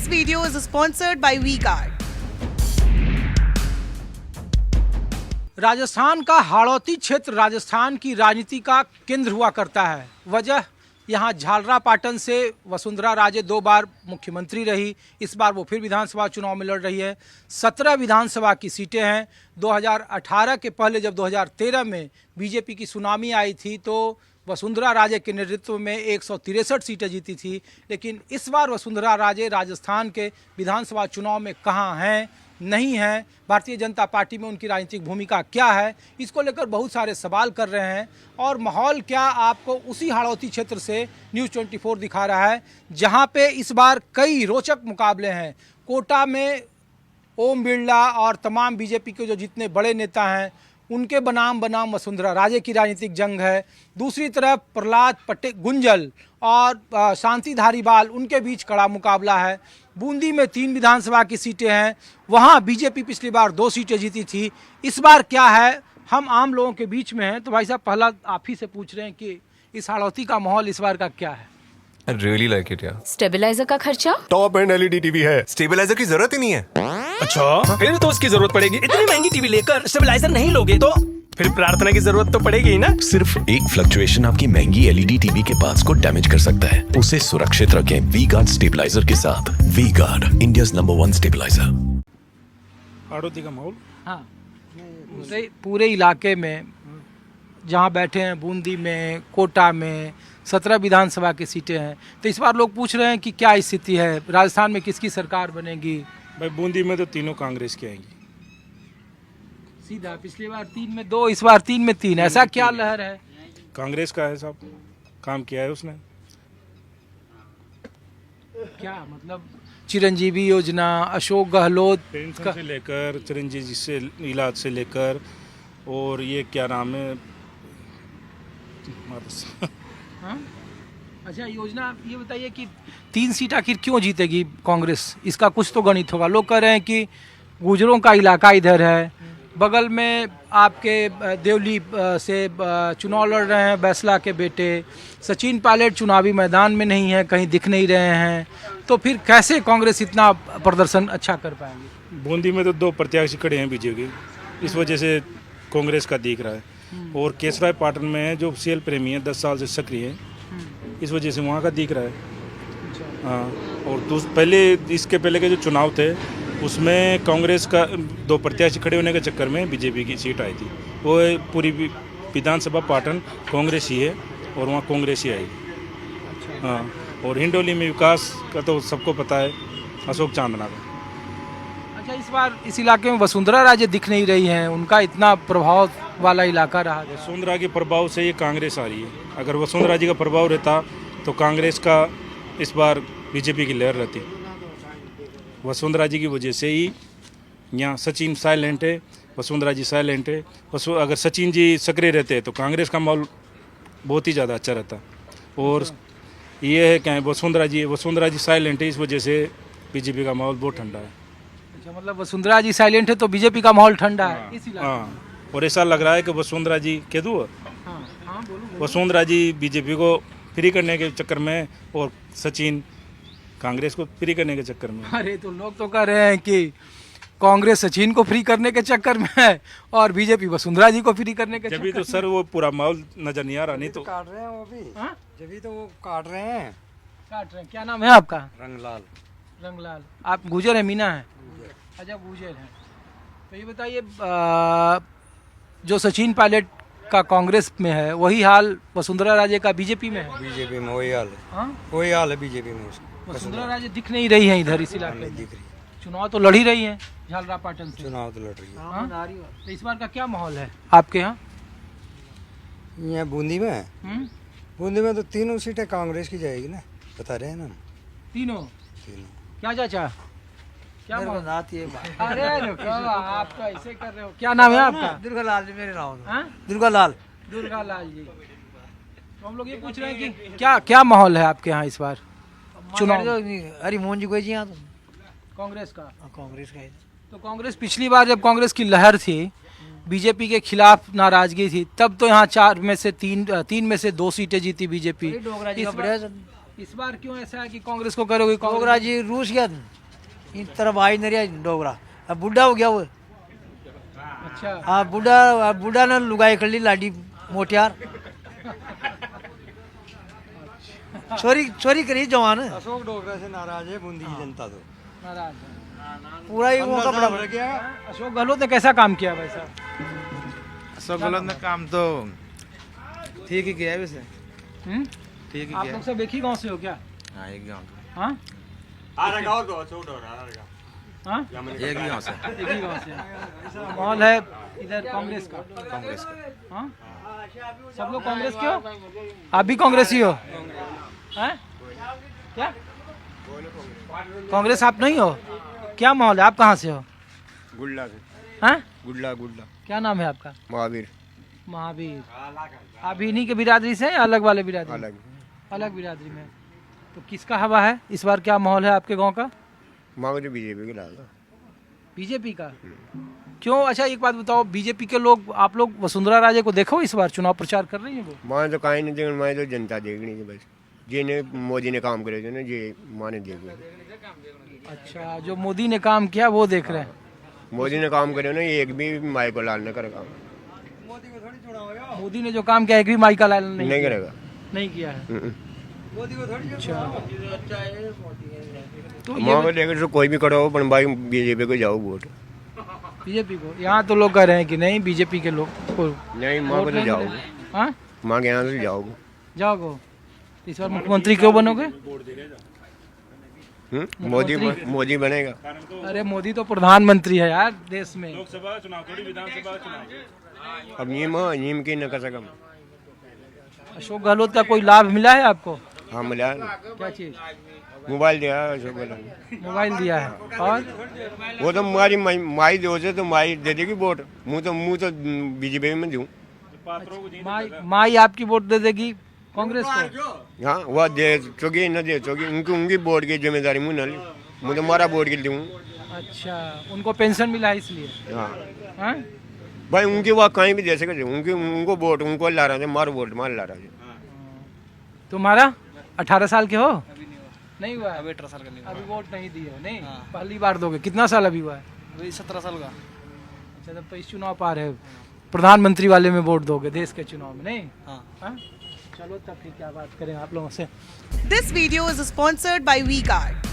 This video is sponsored by V-Guard. Rajasthan का हाड़ौती क्षेत्र राजस्थान की राजनीति का केंद्र हुआ करता है। वजह यहाँ झालरापाटन से वसुंधरा राजे 2 बार मुख्यमंत्री रही, इस बार वो फिर विधानसभा चुनाव में लड़ रही है। 17 विधानसभा की सीटें हैं। 2018 के पहले जब 2013 में बीजेपी की सुनामी आई थी तो वसुंधरा राजे के नेतृत्व में 163 सीटें जीती थी, लेकिन इस बार वसुंधरा राजे राजस्थान के विधानसभा चुनाव में कहाँ हैं, नहीं है, भारतीय जनता पार्टी में उनकी राजनीतिक भूमिका क्या है, इसको लेकर बहुत सारे सवाल कर रहे हैं। और माहौल क्या आपको उसी हाड़ौती क्षेत्र से न्यूज़ 24 दिखा रहा है, जहां पे इस बार कई रोचक मुकाबले हैं। कोटा में ओम बिरला और तमाम बीजेपी के जो जितने बड़े नेता हैं उनके बनाम वसुंधरा राजे की राजनीतिक जंग है। दूसरी तरफ प्रहलाद पटेल गुंजल और शांति धारीवाल, उनके बीच कड़ा मुकाबला है। बूंदी में 3 विधानसभा की सीटें हैं, वहाँ बीजेपी पिछली बार 2 सीटें जीती थी। इस बार क्या है, हम आम लोगों के बीच में हैं। तो भाई साहब, पहला आप ही से पूछ रहे हैं कि इस हाड़ौती का माहौल इस बार का क्या है? I really like it, yeah. Stabilizer का खर्चा? टॉप एंड एलईडी टीवी है, स्टेबलाइजर की जरूरत ही नहीं है। अच्छा, फिर तो उसकी जरूरत पड़ेगी। इतनी महंगी टीवी लेकर स्टेबलाइजर नहीं लोगे तो फिर प्रार्थना की जरूरत तो पड़ेगी ही ना। सिर्फ एक फ्लक्चुएशन आपकी महंगी एलईडी टीवी के पार्ट्स को डैमेज कर सकता है। उसे सुरक्षित रखें V-Guard स्टेबलाइजर के साथ। V-Guard, India's number 1 stabiliser. Hadoti का माहौल, हाँ, पूरे इलाके में जहाँ बैठे हैं, बूंदी में, कोटा में 17 विधानसभा की सीटें हैं। तो इस बार लोग पूछ रहे हैं कि क्या स्थिति है, राजस्थान में किसकी सरकार बनेगी? भाई बूंदी में तो तीनों कांग्रेस की आएंगी सीधा। पिछली बार 3 में 2, इस बार 3 में 3। ऐसा क्या लहर है? कांग्रेस का है साहब, काम किया है उसने। क्या मतलब चिरंजीवी योजना, अशोक गहलोत पेंशन से लेकर चिरंजीवी से इलाज से लेकर, और ये क्या नाम है हाँ? अच्छा, योजना ये बताइए कि 3 सीट आखिर क्यों जीतेगी कांग्रेस? इसका कुछ तो गणित होगा। लोग कह रहे हैं कि गुजरों का इलाका इधर है, बगल में आपके देवली से चुनाव लड़ रहे हैं बैसला के बेटे सचिन पायलट, चुनावी मैदान में नहीं है, कहीं दिख नहीं रहे हैं, तो फिर कैसे कांग्रेस इतना प्रदर्शन अच्छा कर पाएंगे? बूंदी में तो 2 प्रत्याशी खड़े हैं बीजेपी, इस वजह से कांग्रेस का दिख रहा है। और केसराय पाटन में जो सीएल प्रेमी है 10 साल से सक्रिय है, इस वजह से वहाँ का दिख रहा है। हाँ, और पहले इसके पहले के जो चुनाव थे उसमें कांग्रेस का 2 प्रत्याशी खड़े होने के चक्कर में बीजेपी की सीट आई थी। वो पूरी विधानसभा पाटन कांग्रेस ही है और वहाँ कांग्रेस ही आएगी। हाँ, और हिंडोली में विकास का तो सबको पता है, अशोक चांदना का। अच्छा, इस बार इस इलाके में वसुंधरा राजे दिख नहीं रही हैं, उनका इतना प्रभाव वाला इलाका रहा है। वसुंधरा के प्रभाव से ये कांग्रेस आ रही है। अगर वसुंधरा जी का प्रभाव रहता तो कांग्रेस का इस बार बीजेपी की लहर रहती। वसुंधरा जी की वजह से ही यहाँ सचिन साइलेंट है, वसुंधरा जी साइलेंट है। अगर सचिन जी सक्रिय रहते तो कांग्रेस का माहौल बहुत ही ज़्यादा अच्छा रहता। और ये है क्या, वसुंधरा जी साइलेंट है, इस वजह से बीजेपी का माहौल बहुत ठंडा है। अच्छा, मतलब वसुंधरा जी साइलेंट है तो बीजेपी का माहौल ठंडा है इस इलाके में। हाँ, और ऐसा लग रहा है कि वसुंधरा जी कह दूँ, वसुंधरा जी बीजेपी को फ्री करने के चक्कर में और सचिन कांग्रेस को फ्री करने के चक्कर में। अरे, तो लोग तो कह रहे हैं कि कांग्रेस सचिन को फ्री करने के चक्कर में है और बीजेपी वसुंधरा जी को फ्री करने के जब तो सर वो पूरा माहौल नजर नहीं आ रहा, नहीं तो काट रहे हैं वो भी। हाँ? जब तो वो काट रहे हैं। क्या नाम है आपका? रंगलाल। आप गुजर है, मीना है? अच्छा, गुजर है। तो ये बताइए, जो सचिन पायलट का कांग्रेस में है वही हाल वसुंधरा राजे का बीजेपी में है? बीजेपी में वही हाल है। हाँ? वही हाल है बीजेपी में उसका। वसुंधरा राजे दिख नहीं रही है इधर इस इलाके में। दिख रही है। चुनाव तो लड़ ही रही है झालरापाटन से। चुनाव तो लड़ रही है। हाँ? तो इस बार का क्या माहौल है आपके यहाँ? यहाँ बूंदी में बूंदी में तो 3 सीटें कांग्रेस की जाएगी ना, बता रहे हैं ना। तीनों? क्या चाचा, क्या माहौल? अरे रुको, आप तो ऐसे कर रहे हो। क्या नाम है आपका? दुर्गालाल जी मेरे नाम। हाँ? दुर्गालाल जी। तो हम लोग ये पूछ रहे हैं कि क्या माहौल है आपके यहाँ इस बार चुनाव? अरे मोहन जी को जी यहाँ तो कांग्रेस का है। तो कांग्रेस पिछली बार जब कांग्रेस की लहर थी, बीजेपी के खिलाफ नाराजगी थी, तब तो यहाँ 4 में से 3 में से 2 सीटें जीती बीजेपी। इस बार क्यों ऐसा है कि कांग्रेस को करोगे? डोगरा जी रूस गया इन तरफ आई नहीं रहा डोगरा अब बुढ़ा हो गया वो अच्छा हाँ बुढ़ा ने लुगाई कर ली लाडी मोटियार चोरी करी जवान अशोक डोगरा से नाराज है बूंदी की जनता तो नाराज है। पूरा ही वो कपड़ा रह गया। अशोक गहलोत ने कैसा काम किया भाई साहब? अशोक गहलोत ने काम तो ठीक ही किया है वैसे। ठीक ही आप किया लोग सब एक ही गांव से हो क्या? हाँ एक गाँव हाँ हाँ एक ही गाँव से एक ही गांव से। माहौल है इधर कांग्रेस का। कांग्रेस का। हाँ सब लोग कांग्रेस के हो? आप भी कांग्रेसी हो? हैं? क्या कांग्रेस आप नहीं हो? क्या माहौल है? आप कहाँ से हो? गुड्डा से हैं? गुड्डा क्या नाम है आपका? महावीर महावीर। आप इन्हीं के बिरादरी से हैं या अलग वाले बिरादरी? अलग अलग बिरादरी में। तो किसका हवा है इस बार? क्या माहौल है आपके गांव का? महावीर बीजेपी के लाल बीजेपी का। क्यों? अच्छा एक बात बताओ, बीजेपी के लोग, आप लोग वसुंधरा राजे को देखो इस बार चुनाव प्रचार कर रही है वो? माँ तो कहीं नहीं देखना, माँ तो जनता देखनी है बस। जिन्हें मोदी ने काम करे थे ना जी माँ ने देखना। अच्छा जो मोदी ने काम किया वो देख रहे हैं। मोदी ने काम करे ना एक भी माई को लाल न करे काम मोदी ने जो काम किया एक भी माई का लाल नहीं करेगा। नहीं किया है। अच्छा तो माँ को ये लेकर तो कोई भी करो पर भाई बीजेपी को जाओ वोट। बीजेपी को यहाँ तो लोग कह रहे हैं कि नहीं बीजेपी के लोग को नहीं माँ को तो जाओ, हाँ माँ के यहाँ से जाओ। जाओगे इस बार मुख्यमंत्री क्यों बनोगे? मोदी बनेगा। अरे मोदी तो प्रधानमंत्री है यार देश में। लोकसभा चुनाव थोड़ी विधानसभा चुनाव। अब नीम की न कर सकम। अशोक गहलोत का कोई लाभ मिला है आपको? हाँ मिला क्या चीज? मोबाइल दिया अशोक गहलोत ने। मोबाइल दिया है और वो तो हमारी माई दो से तो माई दे देगी वोट। मुँह तो बीजेपी में दूँ। माई आपकी वोट दे देगी कांग्रेस को? हाँ वह दे चुकी न दे चुकी उनकी वोट की जिम्मेदारी मुँह न ली। मुझे हमारा वोट की दूँ। अच्छा उनको पेंशन मिला है इसलिए? हाँ हाँ भाई उनकी वह कहीं भी दे सके उनको वोट उनको ला रहा थे मार वोट मार ला रहा थे। तुम्हारा 18 साल के हो? नहीं हुआ है? अभी 18 साल का नहीं अभी वोट नहीं दिए हो? नहीं पहली बार दोगे? कितना साल अभी हुआ है? अभी 17 साल का। अच्छा तब तो इस चुनाव पार है, प्रधानमंत्री वाले में वोट दोगे देश के चुनाव में? नहीं हाँ? चलो तब फिर क्या बात करें आप लोगों से। This video is sponsored by WeGuard.